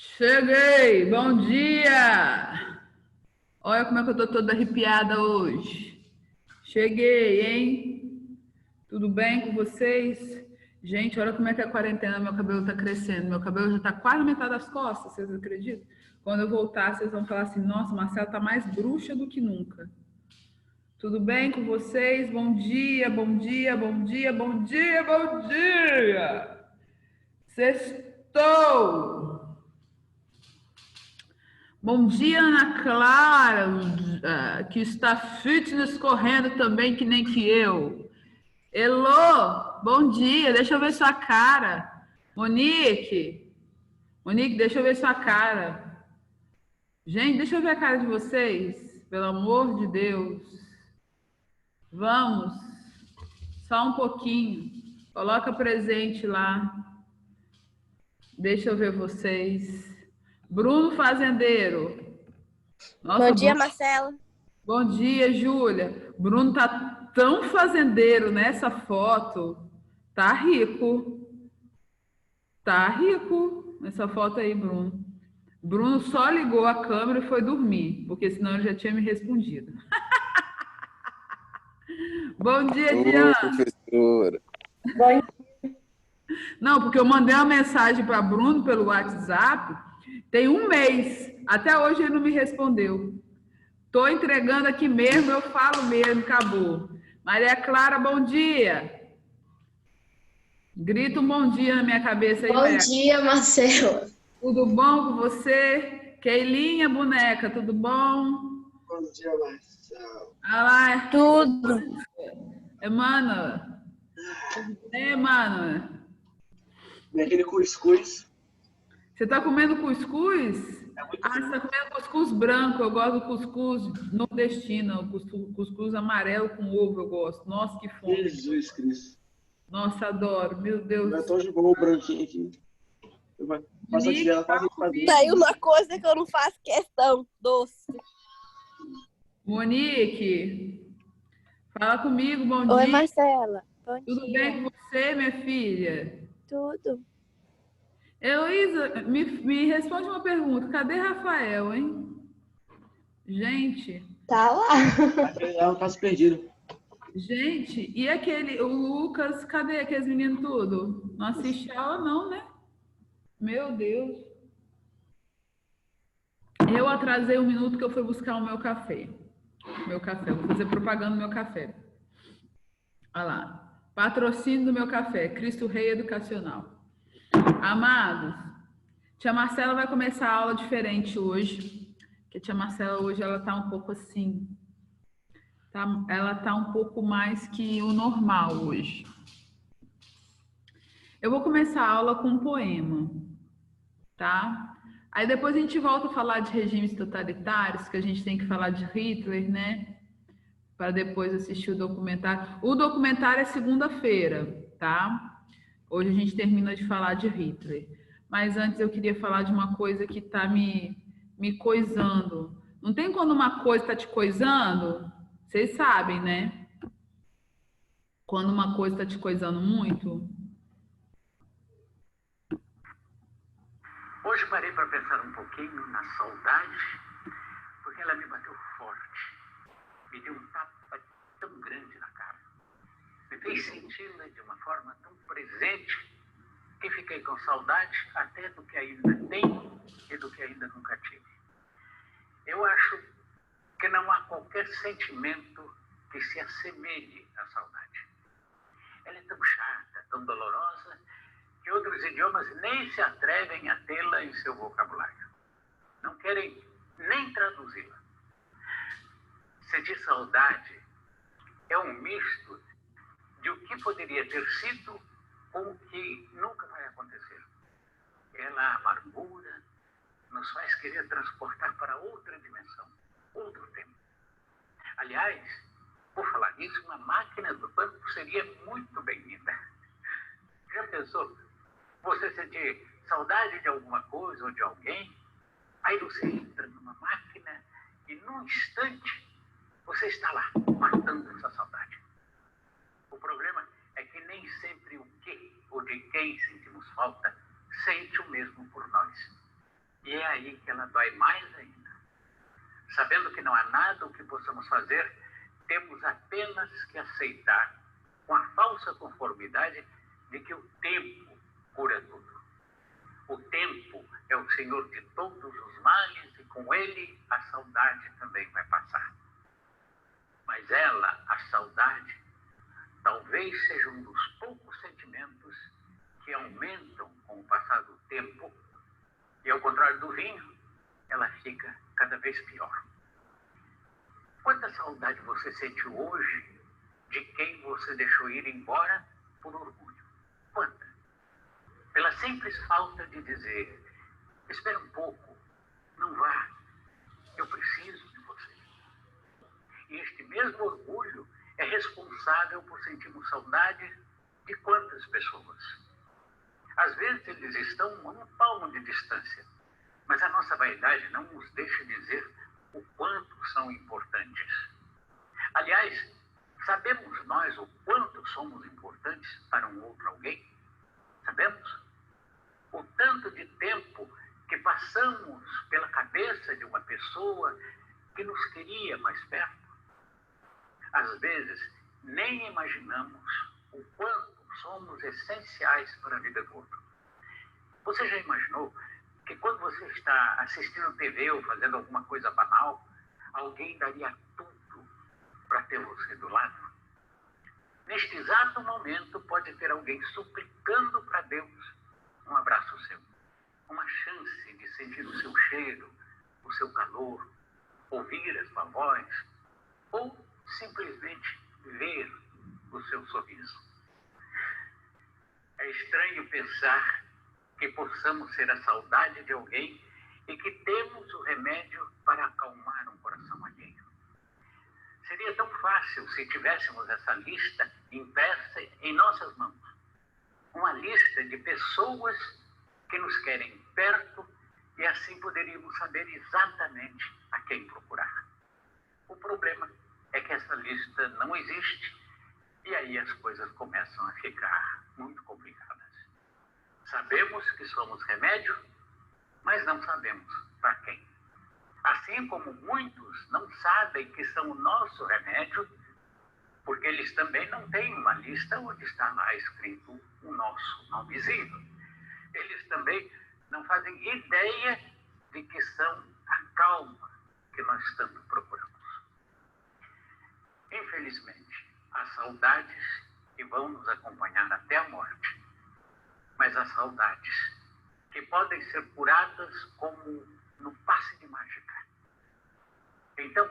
Cheguei! Bom dia! Olha como é que eu tô toda arrepiada hoje. Cheguei, hein? Tudo bem com vocês? Gente, olha como é que a quarentena, meu cabelo tá crescendo. Meu cabelo já tá quase metade das costas, vocês acreditam? Quando eu voltar, vocês vão falar assim, nossa, Marcela tá mais bruxa do que nunca. Tudo bem com vocês? Bom dia, bom dia, bom dia, bom dia, bom dia! Sextou! Bom dia, Ana Clara, que está fitness correndo também, que nem que eu. Elô, bom dia, deixa eu ver sua cara. Monique, deixa eu ver sua cara. Gente, deixa eu ver a cara de vocês, pelo amor de Deus. Vamos, só um pouquinho. Coloca presente lá. Deixa eu ver vocês. Bruno Fazendeiro. Nossa, Bom dia, Bruno. Marcela. Bom dia, Júlia. Bruno tá tão fazendeiro nessa foto. Tá rico. Tá rico nessa foto aí, Bruno. Bruno só ligou a câmera e foi dormir, porque senão ele já tinha me respondido. Bom dia, Ô, Diana. professora. Não, porque eu mandei uma mensagem para Bruno pelo WhatsApp tem um mês. Até hoje ele não me respondeu. Tô entregando aqui mesmo, eu falo mesmo, acabou. Maria Clara, bom dia. Grita um bom dia na minha cabeça aí, Bom Maria. dia, Marcela. Tudo bom com você? Keilinha, boneca, tudo bom? Bom dia, Marcela. Ah lá, Tudo. Emmanuel. Emmanuel. E aquele cuscuz. Você tá comendo cuscuz? É muito Ah, você tá comendo cuscuz branco. Eu gosto do cuscuz nordestino, o cuscuz amarelo com ovo, eu gosto. Nossa, que fome. Jesus Cristo. Nossa, adoro. Meu Deus. Não é tão de boa o branquinho aqui. Passa a tigela pra gente fazer. Saiu uma coisa que eu não faço questão, doce. Monique, fala comigo, bom Oi, dia. Marcela. Bom Tudo dia. bem com você, minha filha? Tudo. Heloísa, me responde uma pergunta. Cadê Rafael, hein? Gente, Tá lá. É um caso perdido. gente, e aquele, o Lucas, cadê aqueles meninos tudo? Não assiste aula não, né? Meu Deus. Eu atrasei um minuto que eu fui buscar o meu café. Vou fazer propaganda do meu café. Olha lá. Patrocínio do meu café, Cristo Rei Educacional. Amados, tia Marcela vai começar a aula diferente hoje. Porque a tia Marcela hoje ela tá um pouco assim. Ela tá um pouco mais que o normal hoje. Eu vou começar a aula com um poema, tá? Aí depois a gente volta a falar de regimes totalitários, que a gente tem que falar de Hitler, né? Para depois assistir o documentário. O documentário é segunda-feira, tá? Hoje a gente termina de falar de Hitler. Mas antes eu queria falar de uma coisa que está me coisando. Não tem quando uma coisa está te coisando? Vocês sabem, né? Quando uma coisa está te coisando muito. Hoje parei para pensar um pouquinho na saudade, porque ela me bateu forte. Me deu um tapa tão grande na cara. Me fez senti-la de uma forma tão presente que fiquei com saudade até do que ainda tenho e do que ainda nunca tive. Eu acho que não há qualquer sentimento que se assemelhe à saudade. Ela é tão chata, tão dolorosa, que outros idiomas nem se atrevem a tê-la em seu vocabulário. Não querem nem traduzi-la. Sentir saudade é um misto de o que poderia ter sido com o que nunca vai acontecer. Ela, amargura, nos faz querer transportar para outra dimensão, outro tempo. Aliás, por falar nisso, uma máquina do tempo seria muito bem-vinda. Já pensou? Você sentir saudade de alguma coisa ou de alguém, aí você entra numa máquina e num instante você está lá, matando essa saudade. O problema é que nem sempre o que ou de quem sentimos falta sente o mesmo por nós. E é aí que ela dói mais ainda. Sabendo que não há nada o que possamos fazer, temos apenas que aceitar com a falsa conformidade de que o tempo cura tudo. O tempo é o senhor de todos os males e com ele a saudade também vai passar. Mas ela, a saudade, talvez seja um dos poucos sentimentos que aumentam com o passar do tempo e, ao contrário do vinho, ela fica cada vez pior. Quanta saudade você sente hoje de quem você deixou ir embora por orgulho? Quanta? Pela simples falta de dizer, espera um pouco, não vá, eu preciso de você. E este mesmo orgulho é responsável por sentirmos saudade de quantas pessoas? Às vezes eles estão a um palmo de distância, mas a nossa vaidade não nos deixa dizer o quanto são importantes. Aliás, sabemos nós o quanto somos importantes para um outro alguém? Sabemos? O tanto de tempo que passamos pela cabeça de uma pessoa que nos queria mais perto. Às vezes, nem imaginamos o quanto somos essenciais para a vida do outro. Você já imaginou que quando você está assistindo TV ou fazendo alguma coisa banal, alguém daria tudo para ter você do lado? Neste exato momento, pode ter alguém suplicando para Deus um abraço seu, uma chance de sentir o seu cheiro, o seu calor, ouvir a sua voz, ou simplesmente ver o seu sorriso. É estranho pensar que possamos ser a saudade de alguém e que temos o remédio para acalmar um coração alheio. Seria tão fácil se tivéssemos essa lista impressa em nossas mãos. Uma lista de pessoas que nos querem perto e assim poderíamos saber exatamente a quem procurar. O problema é que essa lista não existe e aí as coisas começam a ficar muito complicadas. Sabemos que somos remédio, mas não sabemos para quem. Assim como muitos não sabem que são o nosso remédio, porque eles também não têm uma lista onde está lá escrito o nosso nomezinho. Eles também não fazem ideia de que são a calma que nós tanto procuramos. Infelizmente, há saudades que vão nos acompanhar até a morte, mas há saudades que podem ser curadas como no passe de mágica. Então,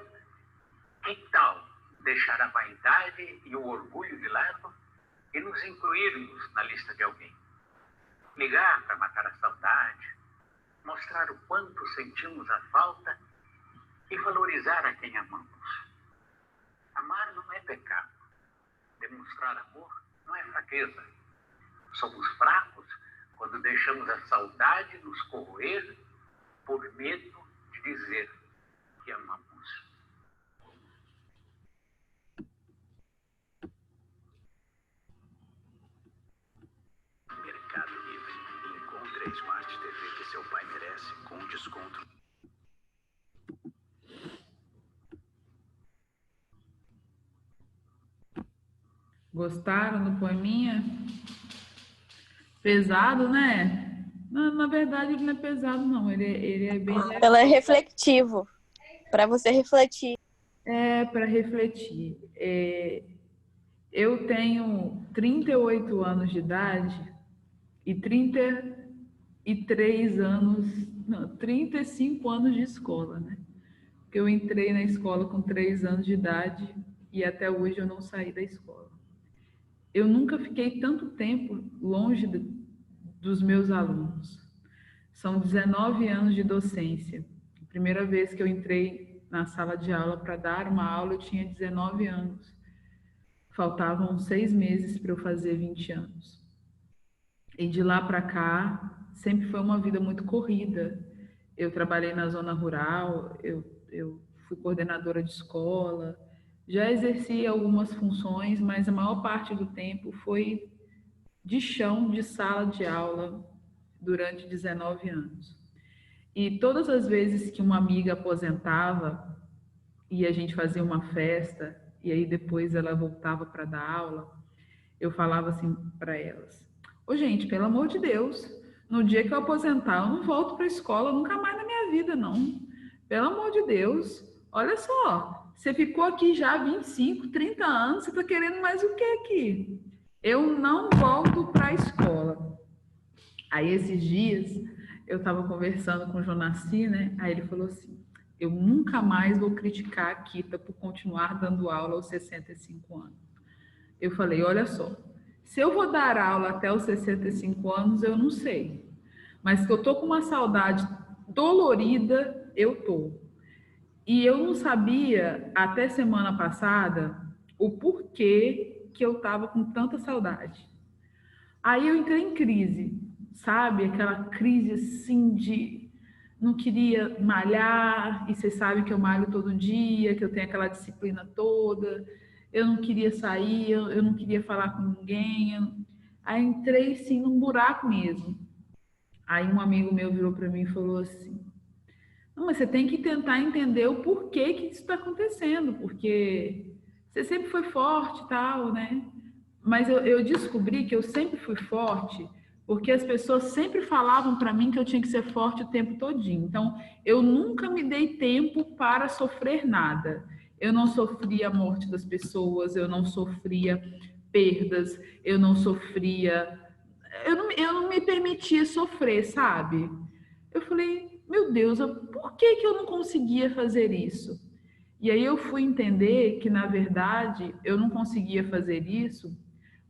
que tal deixar a vaidade e o orgulho de lado e nos incluirmos na lista de alguém? Ligar para matar a saudade, mostrar o quanto sentimos a falta e valorizar a quem amamos. Amar não é pecado. Demonstrar amor não é fraqueza. Somos fracos quando deixamos a saudade nos corroer por medo de dizer que amamos. Mercado Livre. Encontre a Smart TV que seu pai merece com desconto. Gostaram do poeminha? Pesado, né? Não, na verdade, ele não é pesado, não. Ele é bem leve. Ela é refletivo, para você refletir. É, para refletir. Eu tenho 38 anos de idade e 33 anos, não, 35 anos de escola, né? Porque eu entrei na escola com 3 anos de idade e até hoje eu não saí da escola. Eu nunca fiquei tanto tempo longe dos meus alunos. São 19 anos de docência. A primeira vez que eu entrei na sala de aula para dar uma aula, eu tinha 19 anos. Faltavam 6 meses para eu fazer 20 anos. E de lá para cá, sempre foi uma vida muito corrida. Eu trabalhei na zona rural, eu fui coordenadora de escola, já exerci algumas funções, mas a maior parte do tempo foi de chão de sala de aula durante 19 anos. E todas as vezes que uma amiga aposentava e a gente fazia uma festa, e aí depois ela voltava para dar aula, eu falava assim para elas: ô gente, pelo amor de Deus, no dia que eu aposentar, eu não volto para a escola nunca mais na minha vida, não. Pelo amor de Deus, olha só, você ficou aqui já há 25, 30 anos, você está querendo mais o que aqui? Eu não volto para a escola. Aí esses dias eu estava conversando com o Jonassi, né? Aí ele falou assim: eu nunca mais vou criticar a Kita por continuar dando aula aos 65 anos. Eu falei: olha só, se eu vou dar aula até os 65 anos, eu não sei. Mas que eu tô com uma saudade dolorida, eu tô. E eu não sabia, até semana passada, o porquê que eu tava com tanta saudade. Aí eu entrei em crise, sabe? Aquela crise assim de não queria malhar, e você sabe que eu malho todo dia, que eu tenho aquela disciplina toda. Eu não queria sair, eu não queria falar com ninguém. Aí entrei sim num buraco mesmo. Aí um amigo meu virou para mim e falou assim: não, mas você tem que tentar entender o porquê que isso está acontecendo, porque você sempre foi forte e tal, né? Mas eu descobri que eu sempre fui forte porque as pessoas sempre falavam para mim que eu tinha que ser forte o tempo todinho. Então, eu nunca me dei tempo para sofrer nada. Eu não sofria a morte das pessoas, eu não sofria perdas, eu não sofria... Eu não me permitia sofrer, sabe? Eu falei: meu Deus, por que eu não conseguia fazer isso? E aí eu fui entender que, na verdade, eu não conseguia fazer isso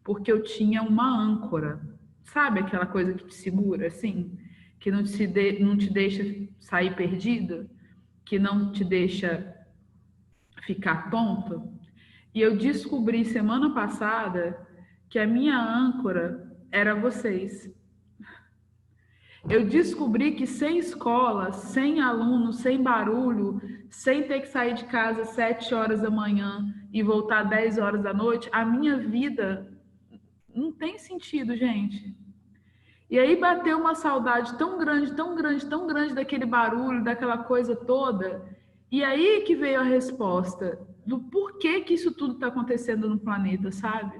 porque eu tinha uma âncora. Sabe aquela coisa que te segura, assim? Que não te deixa sair perdida? Que não te deixa ficar tonto? E eu descobri semana passada que a minha âncora era vocês. Eu descobri que sem escola, sem aluno, sem barulho, sem ter que sair de casa às 7 horas da manhã e voltar às 10 horas da noite, a minha vida não tem sentido, gente. E aí bateu uma saudade tão grande, tão grande, tão grande daquele barulho, daquela coisa toda. E aí que veio a resposta do porquê que isso tudo está acontecendo no planeta, sabe?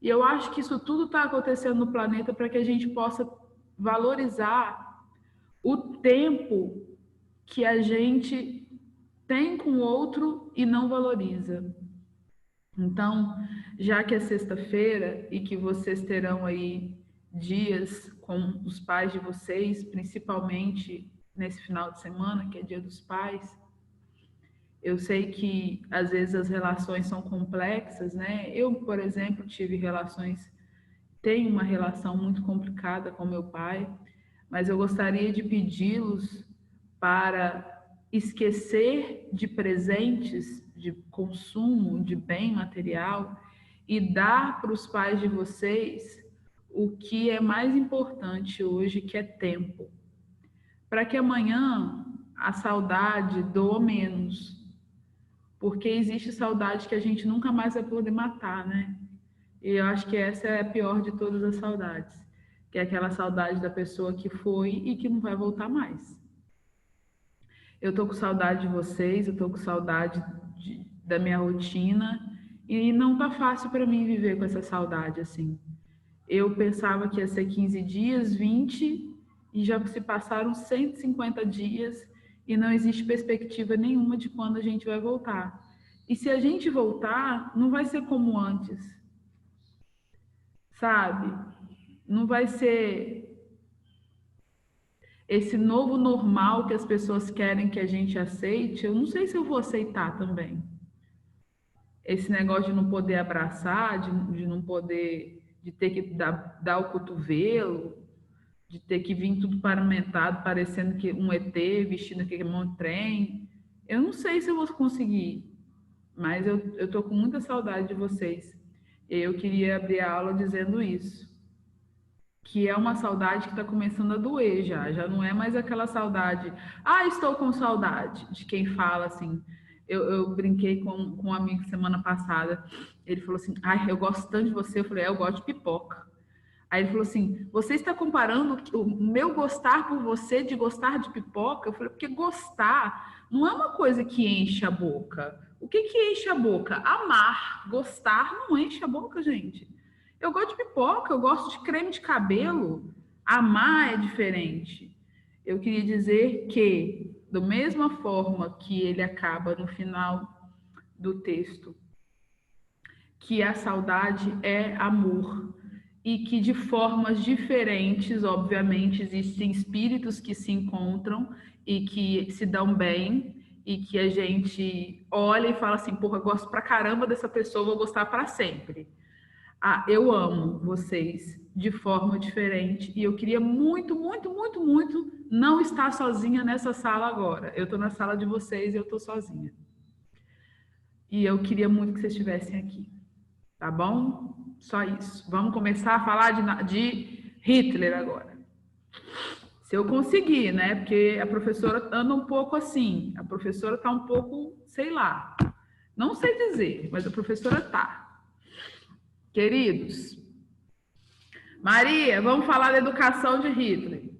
E eu acho que isso tudo está acontecendo no planeta para que a gente possa valorizar o tempo que a gente tem com o outro e não valoriza. Então, já que é sexta-feira e que vocês terão aí dias com os pais de vocês, principalmente nesse final de semana, que é Dia dos Pais, eu sei que às vezes as relações são complexas, né? Eu, por exemplo, tenho uma relação muito complicada com meu pai, mas eu gostaria de pedi-los para esquecer de presentes, de consumo, de bem material e dar para os pais de vocês o que é mais importante hoje, que é tempo. Para que amanhã a saudade doa menos, porque existe saudade que a gente nunca mais vai poder matar, né? E eu acho que essa é a pior de todas as saudades, que é aquela saudade da pessoa que foi e que não vai voltar mais. Eu tô com saudade de vocês, eu tô com saudade da minha rotina e não tá fácil para mim viver com essa saudade assim. Eu pensava que ia ser 15 dias, 20, e já se passaram 150 dias e não existe perspectiva nenhuma de quando a gente vai voltar. E se a gente voltar, não vai ser como antes, sabe? Não vai ser esse novo normal que as pessoas querem que a gente aceite. Eu não sei se eu vou aceitar também. Esse negócio de não poder abraçar, de não poder, de ter que dar o cotovelo, de ter que vir tudo paramentado, parecendo que um ET vestindo aquele monte de trem. Eu não sei se eu vou conseguir, mas eu tô com muita saudade de vocês. Eu queria abrir a aula dizendo isso, que é uma saudade que está começando a doer já não é mais aquela saudade, estou com saudade, de quem fala assim. Eu brinquei com um amigo semana passada, ele falou assim: eu gosto tanto de você, eu falei: eu gosto de pipoca. Aí ele falou assim, você está comparando o meu gostar por você de gostar de pipoca? Eu falei, porque gostar não é uma coisa que enche a boca. O que enche a boca? Amar. Gostar não enche a boca, gente. Eu gosto de pipoca, eu gosto de creme de cabelo. Amar é diferente. Eu queria dizer que, da mesma forma que ele acaba no final do texto, que a saudade é amor e que de formas diferentes, obviamente, existem espíritos que se encontram e que se dão bem e que a gente olha e fala assim, porra, eu gosto pra caramba dessa pessoa, vou gostar para sempre. Ah, eu amo vocês de forma diferente e eu queria muito, muito, muito, muito não estar sozinha nessa sala agora. Eu tô na sala de vocês e eu tô sozinha. E eu queria muito que vocês estivessem aqui. Tá bom? Só isso. Vamos começar a falar de Hitler agora. Se eu conseguir, né? Porque a professora anda um pouco assim. A professora tá um pouco, sei lá. Não sei dizer, mas a professora tá. Queridos, Maria, vamos falar da educação de Hitler.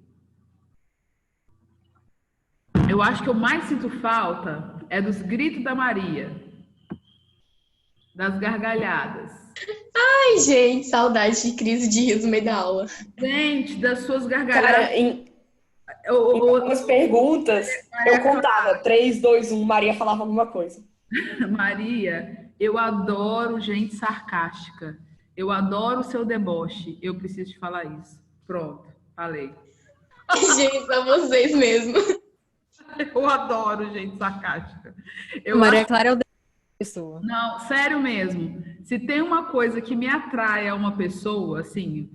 Eu acho que eu mais sinto falta é dos gritos da Maria, das gargalhadas. Ai, gente, saudade de crise de riso no meio da aula. Gente, das suas gargalhadas. Cara, em algumas perguntas, eu contava 3, 2, 1, Maria falava alguma coisa. Maria, eu adoro gente sarcástica. Eu adoro o seu deboche. Eu preciso te falar isso. Pronto, falei. Gente, são vocês mesmo. Eu adoro gente sarcástica. Maria Clara é o pessoa. Não, sério mesmo. Se tem uma coisa que me atrai a uma pessoa, assim,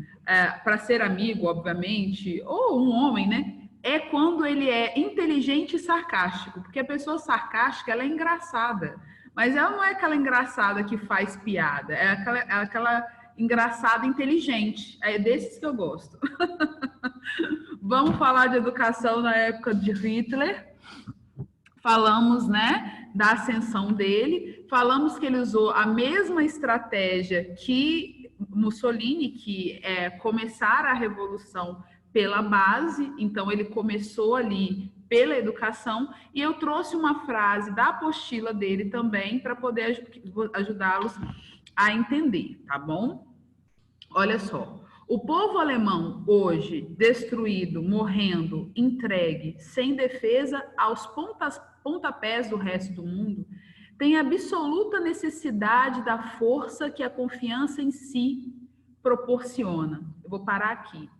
para ser amigo, obviamente, ou um homem, né? É quando ele é inteligente e sarcástico. Porque a pessoa sarcástica, ela é engraçada. Mas ela não é aquela engraçada que faz piada. É aquela engraçada inteligente. É desses que eu gosto. Vamos falar de educação na época de Hitler. Falamos, né, da ascensão dele. Falamos que ele usou a mesma estratégia que Mussolini, que é começar a revolução pela base. Então, ele começou ali pela educação. E eu trouxe uma frase da apostila dele também para poder ajudá-los a entender, tá bom? Olha só. O povo alemão hoje destruído, morrendo, entregue, sem defesa aos pontapés do resto do mundo, tem absoluta necessidade da força que a confiança em si proporciona. Eu vou parar aqui.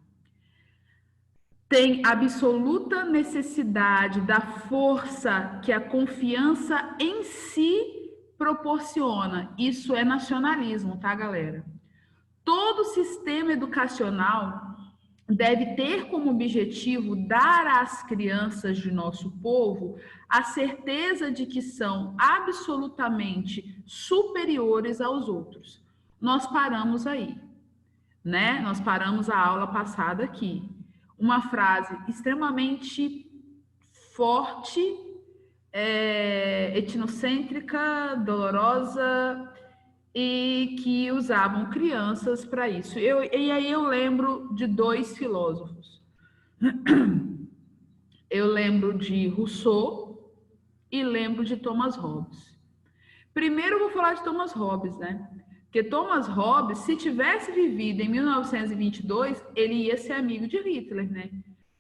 Tem absoluta necessidade da força que a confiança em si proporciona. Isso é nacionalismo, tá, galera? Todo sistema educacional deve ter como objetivo dar às crianças de nosso povo a certeza de que são absolutamente superiores aos outros. Nós paramos aí, né? Nós paramos a aula passada aqui. Uma frase extremamente forte, etnocêntrica, dolorosa, e que usavam crianças para isso. E aí eu lembro de dois filósofos. Eu lembro de Rousseau e lembro de Thomas Hobbes. Primeiro eu vou falar de Thomas Hobbes, né? Porque Thomas Hobbes, se tivesse vivido em 1922, ele ia ser amigo de Hitler, né?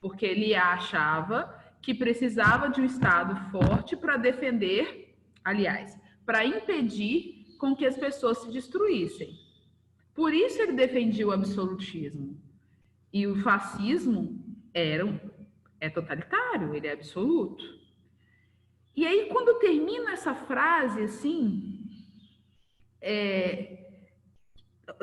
Porque ele achava que precisava de um Estado forte para defender, aliás, para impedir com que as pessoas se destruíssem. Por isso ele defendia o absolutismo. E o fascismo é totalitário, ele é absoluto. E aí, quando termina essa frase, assim,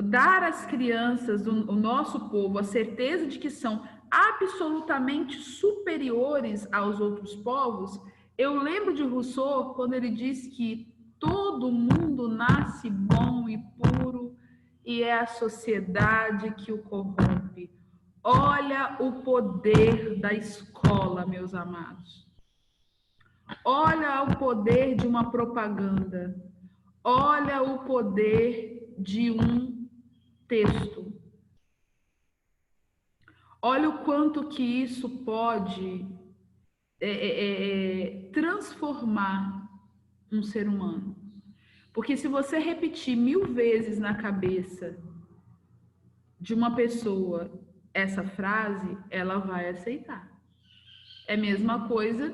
dar às crianças, o nosso povo, a certeza de que são absolutamente superiores aos outros povos, eu lembro de Rousseau, quando ele diz que todo mundo nasce bom e puro e é a sociedade que o corrompe. Olha o poder da escola, meus amados. Olha o poder de uma propaganda. Olha o poder de um texto. Olha o quanto que isso pode transformar um ser humano. Porque se você repetir 1000 vezes na cabeça de uma pessoa essa frase, ela vai aceitar. É a mesma coisa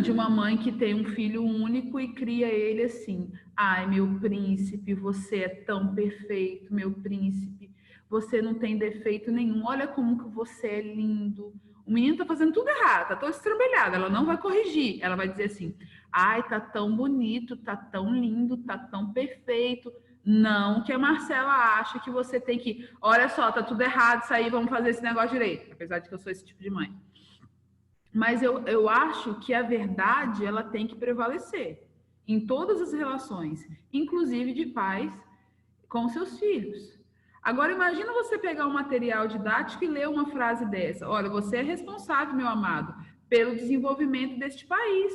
de uma mãe que tem um filho único e cria ele assim: ai, meu príncipe, você é tão perfeito, meu príncipe, você não tem defeito nenhum, olha como que você é lindo. O menino tá fazendo tudo errado, tá todo estrambelhado, ela não vai corrigir, ela vai dizer assim: ai, tá tão bonito, tá tão lindo, tá tão perfeito. Não que a Marcela acha que você tem que, olha só, tá tudo errado, isso aí, vamos fazer esse negócio direito. Apesar de que eu sou esse tipo de mãe. Mas eu acho que a verdade, ela tem que prevalecer em todas as relações, inclusive de pais com seus filhos. Agora, imagina você pegar um material didático e ler uma frase dessa: olha, você é responsável, meu amado, pelo desenvolvimento deste país,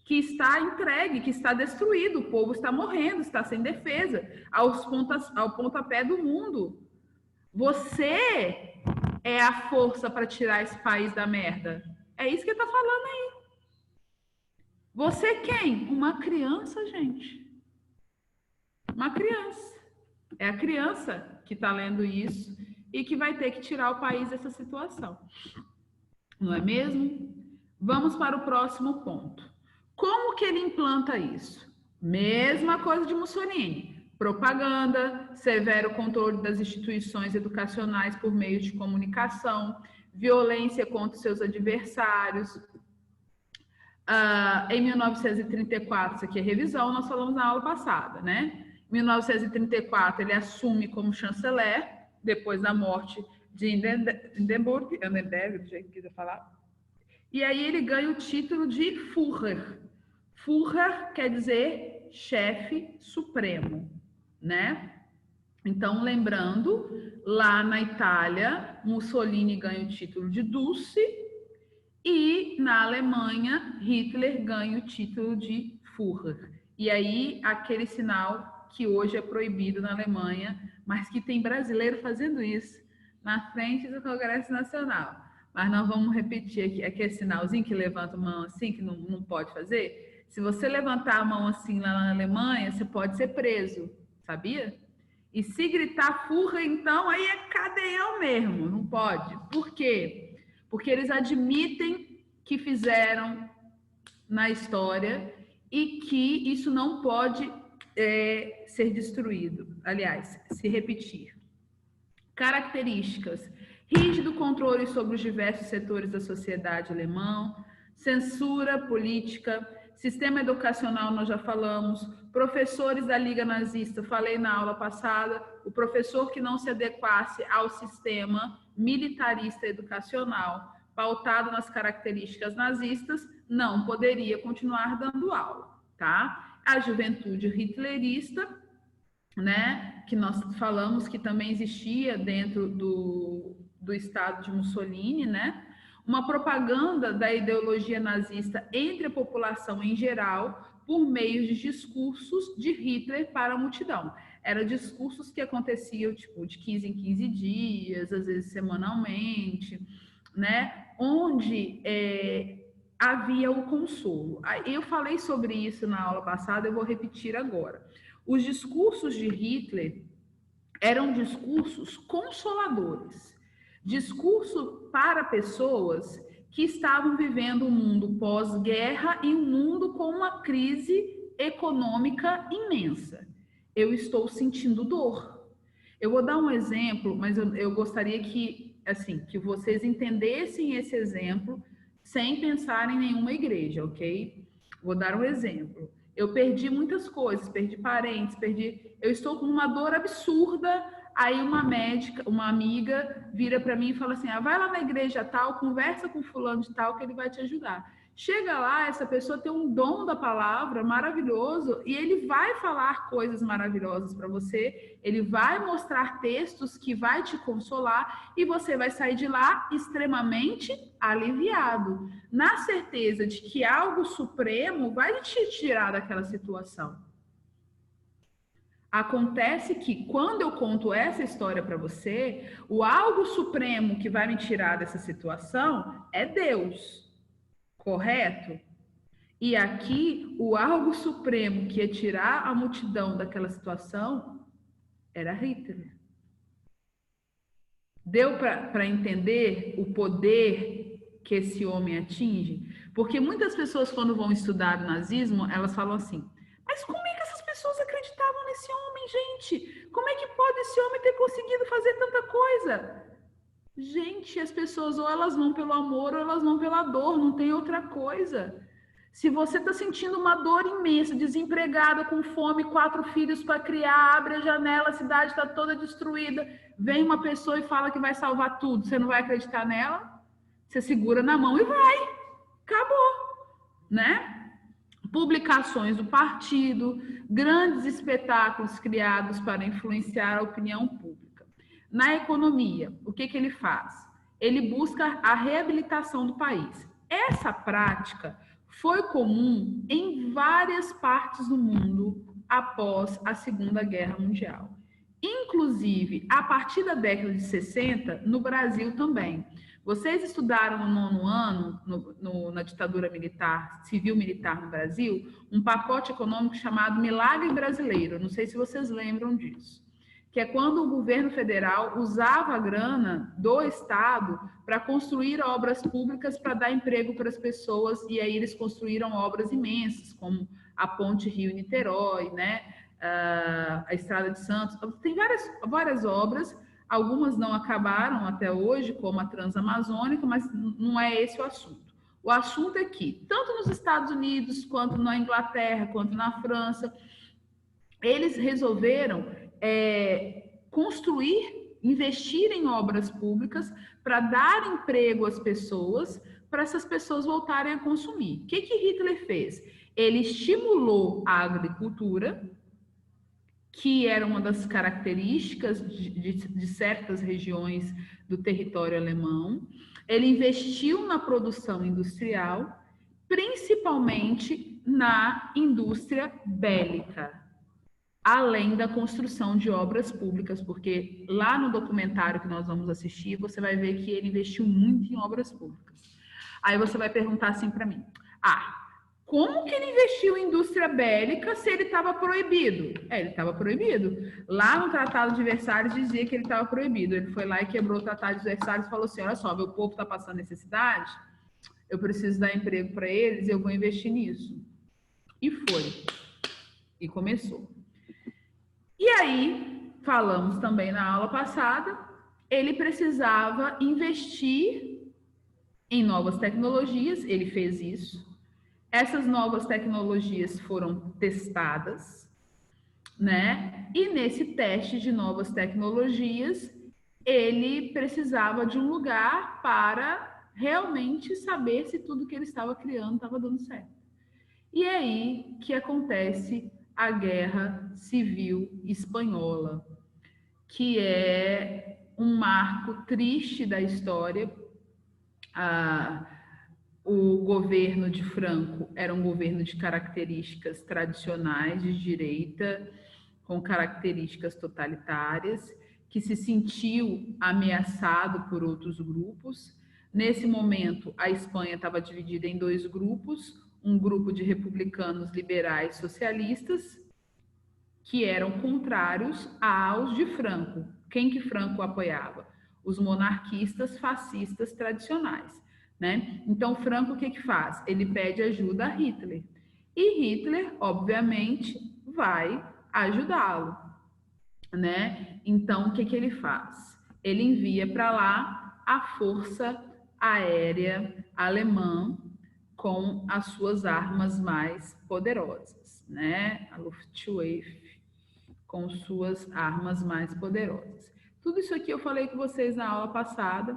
que está entregue, que está destruído, o povo está morrendo, está sem defesa, ao pontapé do mundo. Você é a força para tirar esse país da merda. É isso que ele está falando aí. Você quem? Uma criança, gente. Uma criança. É a criança que está lendo isso e que vai ter que tirar o país dessa situação. Não é mesmo? Vamos para o próximo ponto. Como que ele implanta isso? Mesma coisa de Mussolini. Propaganda, severo controle das instituições educacionais por meio de comunicação, violência contra seus adversários. Em 1934, isso aqui é revisão, nós falamos na aula passada, né? Em 1934, ele assume como chanceler, depois da morte de Hindenburg, do jeito que quiser falar. E aí ele ganha o título de Führer. Führer quer dizer chefe supremo, né? Então, lembrando, lá na Itália, Mussolini ganha o título de Dulce e na Alemanha, Hitler ganha o título de Führer. E aí, aquele sinal que hoje é proibido na Alemanha, mas que tem brasileiro fazendo isso na frente do Congresso Nacional. Mas nós vamos repetir aqui, aquele sinalzinho que levanta a mão assim, que não pode fazer. Se você levantar a mão assim lá na Alemanha, você pode ser preso, sabia? E se gritar Führer, então, aí é cadeião mesmo, não pode. Por quê? Porque eles admitem que fizeram na história e que isso não pode ser destruído, aliás, se repetir. Características: rígido controle sobre os diversos setores da sociedade alemã, censura política, sistema educacional, nós já falamos, professores da Liga Nazista, falei na aula passada, o professor que não se adequasse ao sistema militarista educacional, pautado nas características nazistas, não poderia continuar dando aula, tá? A juventude hitlerista, né, que nós falamos que também existia dentro do Estado de Mussolini, né? Uma propaganda da ideologia nazista entre a população em geral por meio de discursos de Hitler para a multidão. Eram discursos que aconteciam tipo de 15 em 15 dias, às vezes semanalmente, né? Onde havia o consolo. Eu falei sobre isso na aula passada, eu vou repetir agora. Os discursos de Hitler eram discursos consoladores, discurso para pessoas que estavam vivendo um mundo pós-guerra e um mundo com uma crise econômica imensa. Eu estou sentindo dor. Eu vou dar um exemplo, mas eu gostaria que vocês entendessem esse exemplo sem pensar em nenhuma igreja, ok? Vou dar um exemplo. Eu perdi muitas coisas, perdi parentes, eu estou com uma dor absurda, aí uma médica, uma amiga vira para mim e fala assim: vai lá na igreja tal, conversa com fulano de tal que ele vai te ajudar. Chega lá, essa pessoa tem um dom da palavra maravilhoso e ele vai falar coisas maravilhosas para você, ele vai mostrar textos que vai te consolar e você vai sair de lá extremamente aliviado, na certeza de que algo supremo vai te tirar daquela situação. Acontece que quando eu conto essa história para você, o algo supremo que vai me tirar dessa situação é Deus, correto? E aqui, o algo supremo que ia tirar a multidão daquela situação era Hitler. Deu para entender o poder que esse homem atinge? Porque muitas pessoas, quando vão estudar o nazismo, elas falam assim, mas como é que essas pessoas acreditavam nesse homem, gente? Como é que pode esse homem ter conseguido fazer tanta coisa? Gente, as pessoas ou elas vão pelo amor ou elas vão pela dor, não tem outra coisa. Se você está sentindo uma dor imensa, desempregada, com fome, 4 filhos para criar, abre a janela, a cidade está toda destruída, vem uma pessoa e fala que vai salvar tudo, você não vai acreditar nela? Você segura na mão e vai. Acabou, né? Publicações do partido, grandes espetáculos criados para influenciar a opinião pública. Na economia, o que ele faz? Ele busca a reabilitação do país. Essa prática foi comum em várias partes do mundo após a Segunda Guerra Mundial. Inclusive, a partir da década de 60, no Brasil também. Vocês estudaram no 9º ano, na ditadura militar, civil-militar no Brasil, um pacote econômico chamado Milagre Brasileiro. Não sei se vocês lembram disso. Que é quando o governo federal usava a grana do Estado para construir obras públicas para dar emprego para as pessoas, e aí eles construíram obras imensas, como a Ponte Rio-Niterói, né? A Estrada de Santos. Tem várias obras, algumas não acabaram até hoje, como a Transamazônica, mas não é esse o assunto. O assunto é que, tanto nos Estados Unidos, quanto na Inglaterra, quanto na França, eles resolveram construir, investir em obras públicas para dar emprego às pessoas, para essas pessoas voltarem a consumir. O que Hitler fez? Ele estimulou a agricultura, que era uma das características de certas regiões do território alemão. Ele investiu na produção industrial, principalmente na indústria bélica, além da construção de obras públicas, porque lá no documentário que nós vamos assistir, você vai ver que ele investiu muito em obras públicas. Aí você vai perguntar assim para mim, como que ele investiu em indústria bélica se ele estava proibido? Ele estava proibido. Lá no Tratado de Versalhes dizia que ele estava proibido. Ele foi lá e quebrou o Tratado de Versalhes e falou assim, olha só, meu povo está passando necessidade, eu preciso dar emprego para eles, eu vou investir nisso. E foi. E começou. E aí, falamos também na aula passada, ele precisava investir em novas tecnologias, ele fez isso. Essas novas tecnologias foram testadas, né? E nesse teste de novas tecnologias, ele precisava de um lugar para realmente saber se tudo que ele estava criando estava dando certo. E é aí que acontece a Guerra Civil Espanhola, que é um marco triste da história. O governo de Franco era um governo de características tradicionais de direita, com características totalitárias, que se sentiu ameaçado por outros grupos. Nesse momento, a Espanha estava dividida em 2 grupos, um grupo de republicanos liberais socialistas, que eram contrários aos de Franco. Quem que Franco apoiava? Os monarquistas fascistas tradicionais. Né? Então, Franco, o que faz? Ele pede ajuda a Hitler. E Hitler, obviamente, vai ajudá-lo. Né? Então, o que ele faz? Ele envia para lá a Força Aérea Alemã com as suas armas mais poderosas. Né? A Luftwaffe com suas armas mais poderosas. Tudo isso aqui eu falei com vocês na aula passada.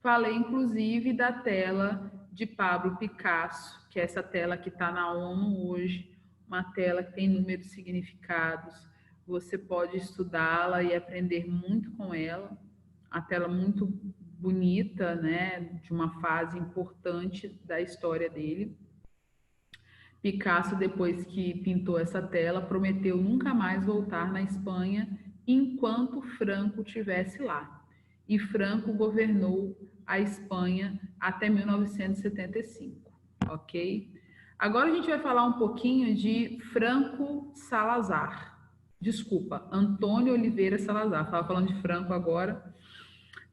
Falei, inclusive, da tela de Pablo Picasso, que é essa tela que está na ONU hoje, uma tela que tem inúmeros significados. Você pode estudá-la e aprender muito com ela. A tela muito bonita, né, de uma fase importante da história dele. Picasso, depois que pintou essa tela, prometeu nunca mais voltar na Espanha enquanto Franco estivesse lá. E Franco governou a Espanha até 1975, ok? Agora a gente vai falar um pouquinho de Franco Salazar. Desculpa, Antônio Oliveira Salazar. Estava falando de Franco agora.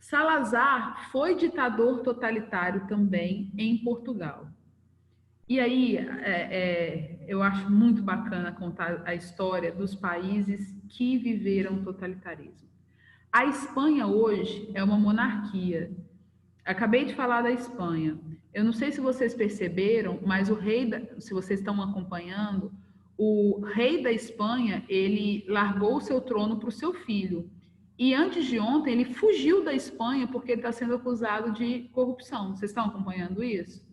Salazar foi ditador totalitário também em Portugal. E aí, eu acho muito bacana contar a história dos países que viveram totalitarismo. A Espanha hoje é uma monarquia. Acabei de falar da Espanha. Eu não sei se vocês perceberam, mas se vocês estão acompanhando, o rei da Espanha, ele largou o seu trono para o seu filho. E antes de ontem, ele fugiu da Espanha porque ele está sendo acusado de corrupção. Vocês estão acompanhando isso?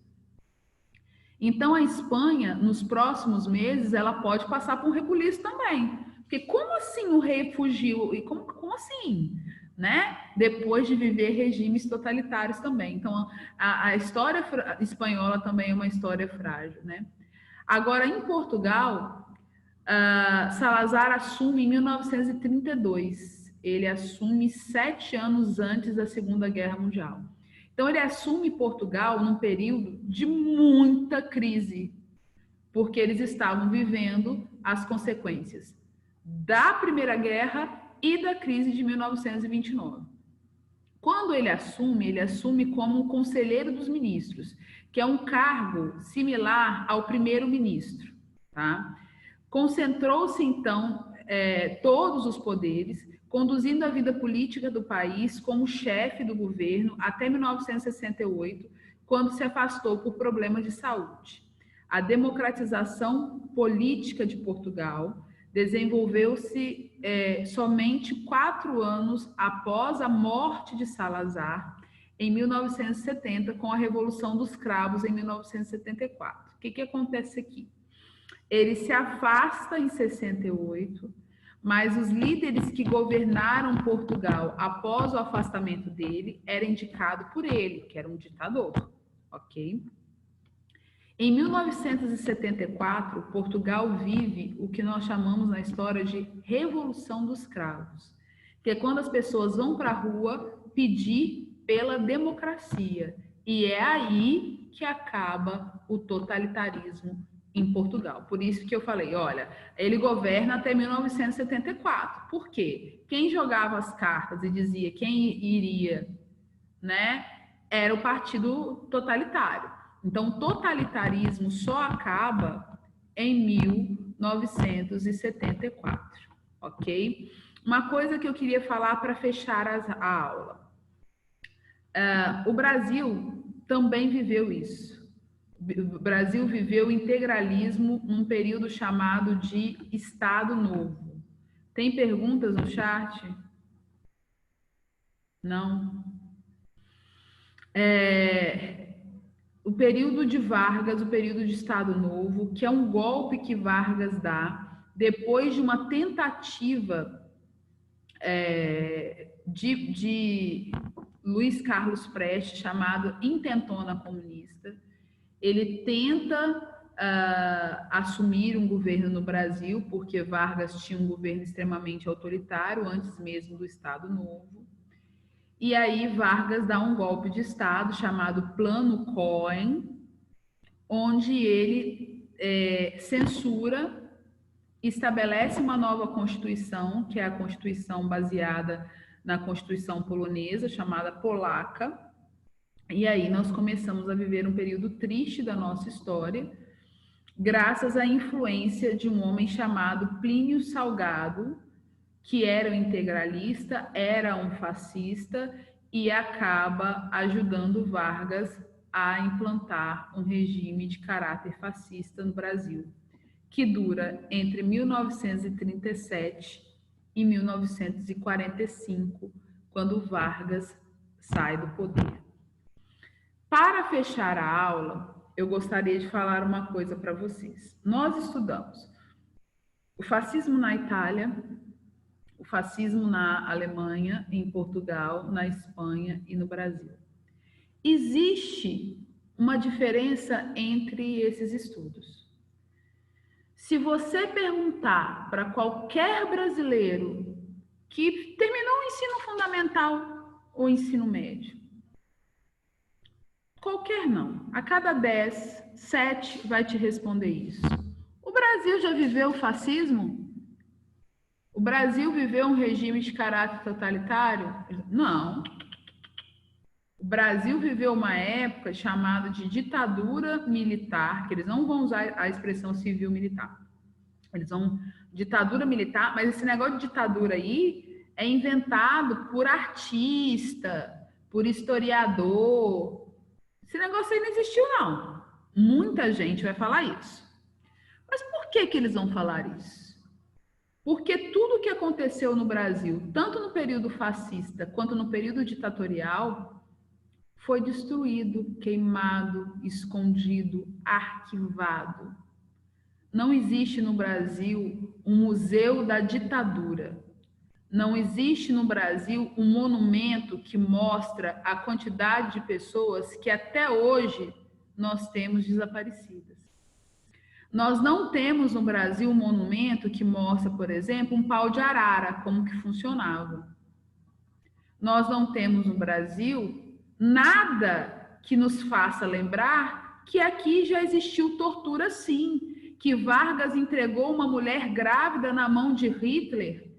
Então, a Espanha, nos próximos meses, ela pode passar por um rebuliço também. Porque como assim o rei fugiu? E como assim? Né? Depois de viver regimes totalitários também. Então, a história espanhola também é uma história frágil, né? Agora, em Portugal, Salazar assume em 1932. Ele assume 7 anos antes da Segunda Guerra Mundial. Então, ele assume Portugal num período de muita crise, porque eles estavam vivendo as consequências da Primeira Guerra e da crise de 1929. Quando ele assume como conselheiro dos ministros, que é um cargo similar ao primeiro-ministro, tá? Concentrou-se, então, todos os poderes, conduzindo a vida política do país como chefe do governo até 1968, quando se afastou por problemas de saúde. A democratização política de Portugal desenvolveu-se somente 4 anos após a morte de Salazar, em 1970, com a Revolução dos Cravos, em 1974. O que acontece aqui? Ele se afasta em 68, mas os líderes que governaram Portugal após o afastamento dele eram indicados por ele, que era um ditador, ok? Em 1974, Portugal vive o que nós chamamos na história de Revolução dos Cravos, que é quando as pessoas vão para a rua pedir pela democracia. E é aí que acaba o totalitarismo em Portugal. Por isso que eu falei, olha, ele governa até 1974. Por quê? Quem jogava as cartas e dizia quem iria, né, era o partido totalitário. Então, o totalitarismo só acaba em 1974, ok? Uma coisa que eu queria falar para fechar a aula. O Brasil também viveu isso. O Brasil viveu o integralismo num período chamado de Estado Novo. Tem perguntas no chat? Não? O período de Vargas, o período de Estado Novo, que é um golpe que Vargas dá depois de uma tentativa de Luiz Carlos Prestes, chamado Intentona Comunista. Ele tenta assumir um governo no Brasil, porque Vargas tinha um governo extremamente autoritário, antes mesmo do Estado Novo. E aí Vargas dá um golpe de Estado chamado Plano Cohen, onde ele censura, estabelece uma nova Constituição, que é a Constituição baseada na Constituição polonesa, chamada Polaca. E aí nós começamos a viver um período triste da nossa história, graças à influência de um homem chamado Plínio Salgado, que era um integralista, era um fascista e acaba ajudando Vargas a implantar um regime de caráter fascista no Brasil, que dura entre 1937 e 1945, quando Vargas sai do poder. Para fechar a aula, eu gostaria de falar uma coisa para vocês. Nós estudamos o fascismo na Itália, o fascismo na Alemanha, em Portugal, na Espanha e no Brasil. Existe uma diferença entre esses estudos. Se você perguntar para qualquer brasileiro que terminou o ensino fundamental ou ensino médio, qualquer não, a cada 10, 7 vai te responder isso. O Brasil já viveu o fascismo? O Brasil viveu um regime de caráter totalitário? Não. O Brasil viveu uma época chamada de ditadura militar, que eles não vão usar a expressão civil-militar. Eles vão ditadura militar, mas esse negócio de ditadura aí é inventado por artista, por historiador. Esse negócio aí não existiu, não. Muita gente vai falar isso. Mas por que eles vão falar isso? Porque tudo o que aconteceu no Brasil, tanto no período fascista quanto no período ditatorial, foi destruído, queimado, escondido, arquivado. Não existe no Brasil um museu da ditadura. Não existe no Brasil um monumento que mostra a quantidade de pessoas que até hoje nós temos desaparecidas. Nós não temos no Brasil um monumento que mostra, por exemplo, um pau de arara, como que funcionava. Nós não temos no Brasil nada que nos faça lembrar que aqui já existiu tortura, sim, que Vargas entregou uma mulher grávida na mão de Hitler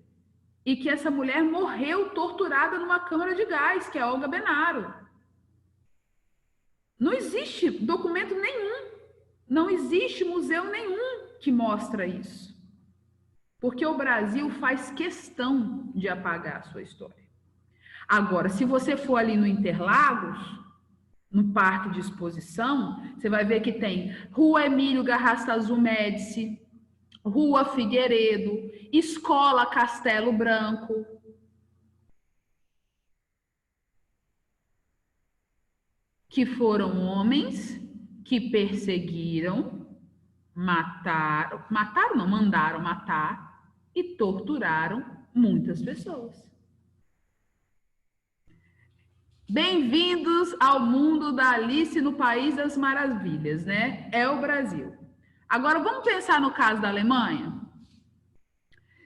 e que essa mulher morreu torturada numa câmara de gás, que é Olga Benaro. Não existe documento nenhum, não existe museu nenhum que mostra isso. Porque o Brasil faz questão de apagar a sua história. Agora, se você for ali no Interlagos, no Parque de Exposição, você vai ver que tem Rua Emílio Garrastazu Médici, Rua Figueiredo, Escola Castelo Branco. Que foram homens que perseguiram, mandaram matar e torturaram muitas pessoas. Bem-vindos ao mundo da Alice no País das Maravilhas, né? É o Brasil. Agora, vamos pensar no caso da Alemanha?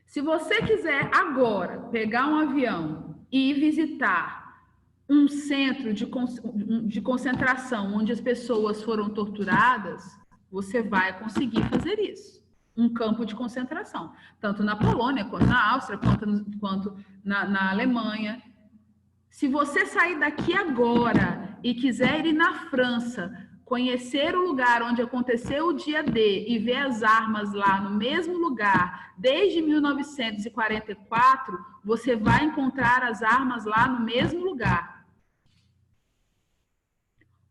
Se você quiser agora pegar um avião e visitar um centro de concentração onde as pessoas foram torturadas, você vai conseguir fazer isso. Um campo de concentração. Tanto na Polônia, quanto na Áustria, quanto na Alemanha. Se você sair daqui agora e quiser ir na França, conhecer o lugar onde aconteceu o dia D e ver as armas lá no mesmo lugar, desde 1944, você vai encontrar as armas lá no mesmo lugar.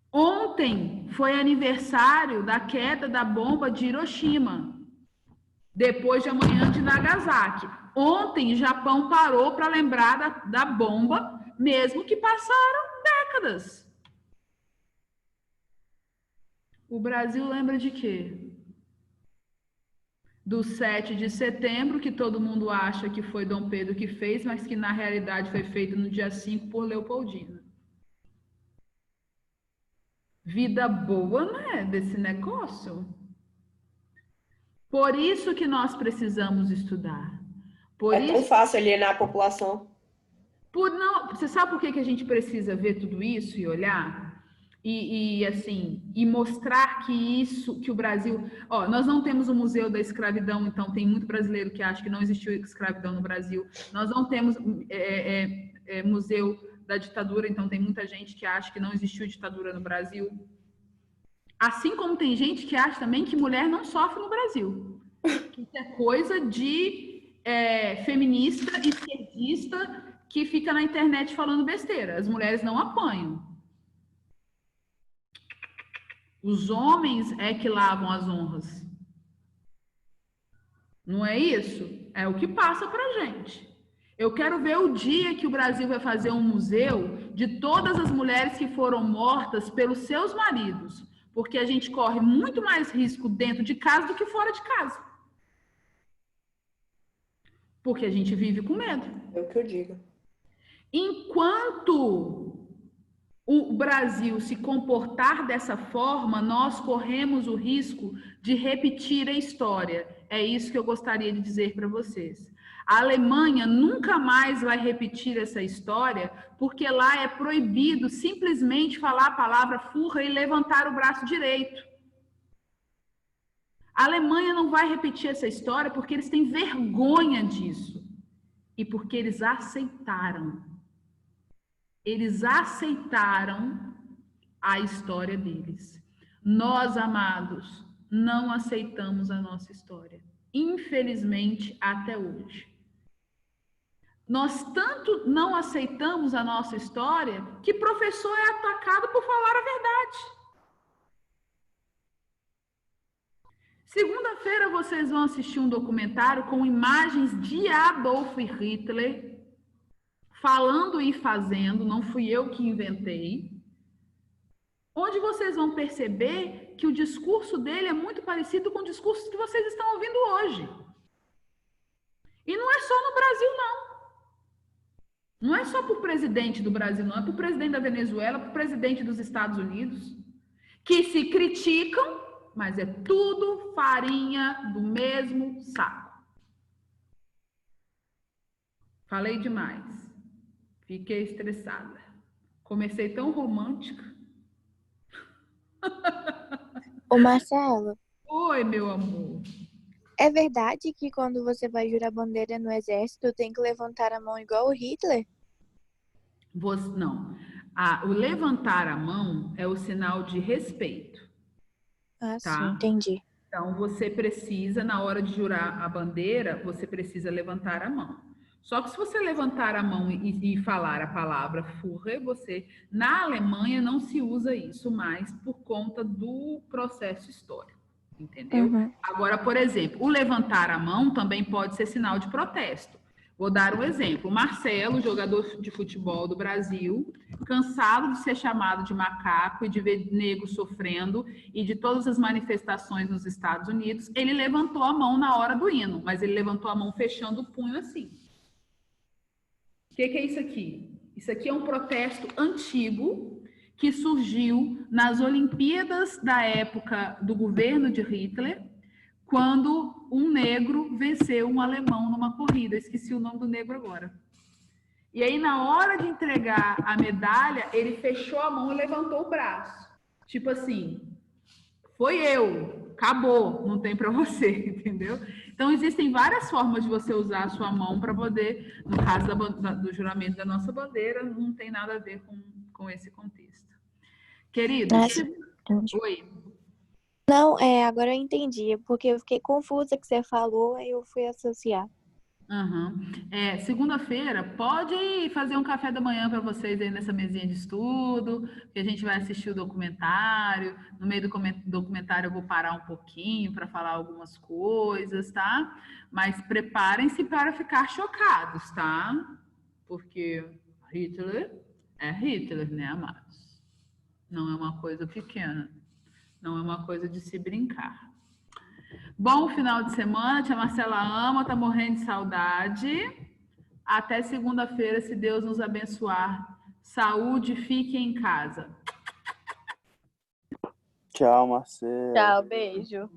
Ontem foi aniversário da queda da bomba de Hiroshima, depois de amanhã de Nagasaki. Ontem, o Japão parou para lembrar da bomba, mesmo que passaram décadas. O Brasil lembra de quê? Do 7 de setembro, que todo mundo acha que foi Dom Pedro que fez, mas que na realidade foi feito no dia 5 por Leopoldina. Vida boa, não é, desse negócio? Por isso que nós precisamos estudar. Tão fácil alienar a população. Você sabe por que a gente precisa ver tudo isso e olhar? E mostrar que o Brasil... nós não temos o Museu da Escravidão, então tem muito brasileiro que acha que não existiu escravidão no Brasil. Nós não temos Museu da Ditadura, então tem muita gente que acha que não existiu ditadura no Brasil. Assim como tem gente que acha também que mulher não sofre no Brasil. Isso é coisa de feminista e esquerdista que fica na internet falando besteira. As mulheres não apanham. Os homens é que lavam as honras. Não é isso? É o que passa pra gente. Eu quero ver o dia que o Brasil vai fazer um museu de todas as mulheres que foram mortas pelos seus maridos, porque a gente corre muito mais risco dentro de casa do que fora de casa. Porque a gente vive com medo. É o que eu digo. Enquanto o Brasil se comportar dessa forma, nós corremos o risco de repetir a história. É isso que eu gostaria de dizer para vocês. A Alemanha nunca mais vai repetir essa história, porque lá é proibido simplesmente falar a palavra Führer e levantar o braço direito. A Alemanha não vai repetir essa história porque eles têm vergonha disso e porque eles aceitaram. Eles aceitaram a história deles. Nós, amados, não aceitamos a nossa história. Infelizmente, até hoje. Nós tanto não aceitamos a nossa história que professor é atacado por falar a verdade. Segunda-feira vocês vão assistir um documentário com imagens de Adolf Hitler falando e fazendo, não fui eu que inventei, onde vocês vão perceber que o discurso dele é muito parecido com o discurso que vocês estão ouvindo hoje. E não é só no Brasil, não. Não é só para o presidente do Brasil, não. É para o presidente da Venezuela, para o presidente dos Estados Unidos, que se criticam, mas é tudo farinha do mesmo saco. Falei demais. Fiquei estressada. Comecei tão romântica. Ô, Marcelo, Oi, meu amor. é verdade que quando você vai jurar bandeira no exército, tem que levantar a mão igual o Hitler? Não. O levantar a mão é o sinal de respeito. Ah, Tá. sim, entendi. Então, você precisa, na hora de jurar a bandeira, você precisa levantar a mão. Só que se você levantar a mão e falar a palavra Führer, na Alemanha não se usa isso mais por conta do processo histórico, entendeu? Uhum. Agora, por exemplo, o levantar a mão também pode ser sinal de protesto. Vou dar um exemplo. O Marcelo, jogador de futebol do Brasil, cansado de ser chamado de macaco e de ver negro sofrendo e de todas as manifestações nos Estados Unidos, ele levantou a mão na hora do hino, mas ele levantou a mão fechando o punho assim. O que é isso aqui? Isso aqui é um protesto antigo que surgiu nas Olimpíadas da época do governo de Hitler, quando um negro venceu um alemão numa corrida. Esqueci o nome do negro agora. E aí, na hora de entregar a medalha, ele fechou a mão e levantou o braço. Tipo assim, foi eu, acabou, não tem para você, entendeu? Então, existem várias formas de você usar a sua mão para poder, no caso do juramento da nossa bandeira, não tem nada a ver com esse contexto. Querido, oi. Não, agora eu entendi, porque eu fiquei confusa que você falou, aí eu fui associar. Uhum. Segunda-feira, pode fazer um café da manhã para vocês aí nessa mesinha de estudo, que a gente vai assistir o documentário. No meio do documentário eu vou parar um pouquinho para falar algumas coisas, tá? Mas preparem-se para ficar chocados, tá? Porque Hitler é Hitler, né, amados? Não é uma coisa pequena, não é uma coisa de se brincar. Bom final de semana, tia Marcela ama, tá morrendo de saudade. Até segunda-feira, se Deus nos abençoar. Saúde, fique em casa. Tchau, Marcelo. Tchau, beijo.